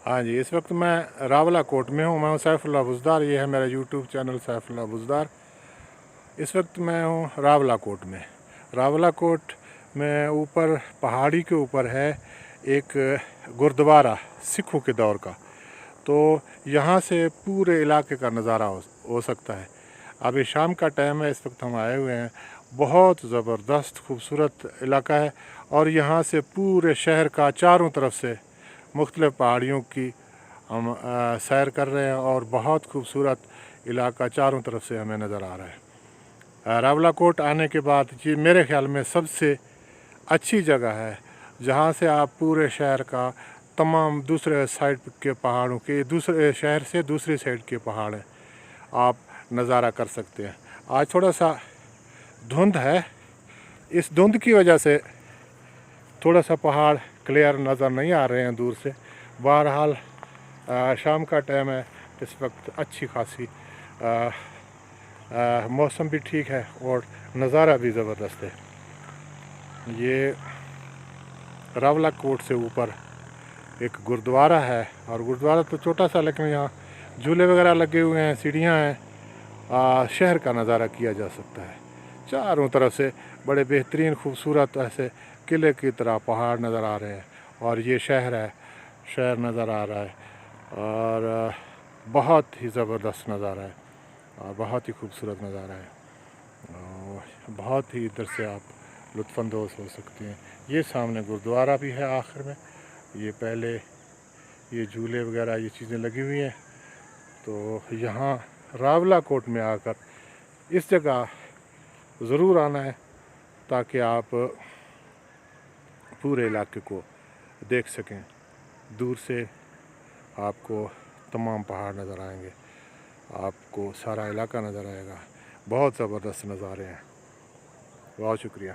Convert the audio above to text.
हाँ जी, इस वक्त मैं रावला कोट में हूँ। मैं हूँ सैफुल्लाह बुज़दार। ये है मेरा यूट्यूब चैनल सैफुल्लाह बुज़दार। इस वक्त मैं हूँ रावला कोट में। रावला कोट में ऊपर पहाड़ी के ऊपर है एक गुरुद्वारा सिखों के दौर का। तो यहाँ से पूरे इलाके का नज़ारा हो सकता है। अभी शाम का टाइम है, इस वक्त हम आए हुए हैं। बहुत ज़बरदस्त खूबसूरत इलाका है और यहाँ से पूरे शहर का चारों तरफ से मुख्तलिफ़ पहाड़ियों की हम सैर कर रहे हैं और बहुत खूबसूरत इलाका चारों तरफ से हमें नज़र आ रहा है। रावला कोट आने के बाद ये मेरे ख़्याल में सबसे अच्छी जगह है जहाँ से आप पूरे शहर का तमाम दूसरे साइड के पहाड़ों के दूसरे शहर से दूसरी साइड के पहाड़ आप नज़ारा कर सकते हैं। आज थोड़ा सा धुंध है, इस धुंध की वजह से थोड़ा सा पहाड़ क्लियर नज़र नहीं आ रहे हैं दूर से। बहरहाल शाम का टाइम है, इस वक्त अच्छी खासी मौसम भी ठीक है और नज़ारा भी ज़बरदस्त है। ये रावला कोट से ऊपर एक गुरुद्वारा है और गुरुद्वारा तो छोटा सा, लेकिन यहाँ झूले वगैरह लगे हुए हैं, सीढ़ियाँ हैं। शहर का नज़ारा किया जा सकता है। चारों तरफ से बड़े बेहतरीन खूबसूरत ऐसे किले की तरह पहाड़ नज़र आ रहे हैं और ये शहर है, शहर नज़र आ रहा है और बहुत ही ज़बरदस्त नज़ारा है और बहुत ही खूबसूरत नज़ारा है और बहुत ही इधर से आप लुत्फ़अंदोज़ हो सकते हैं। ये सामने गुरुद्वारा भी है आखिर में। ये पहले ये झूले वगैरह ये चीज़ें लगी हुई हैं। तो यहाँ रावला कोट में आकर इस जगह ज़रूर आना है ताकि आप पूरे इलाके को देख सकें। दूर से आपको तमाम पहाड़ नज़र आएंगे, आपको सारा इलाका नज़र आएगा। बहुत ज़बरदस्त नज़ारे हैं। बहुत शुक्रिया।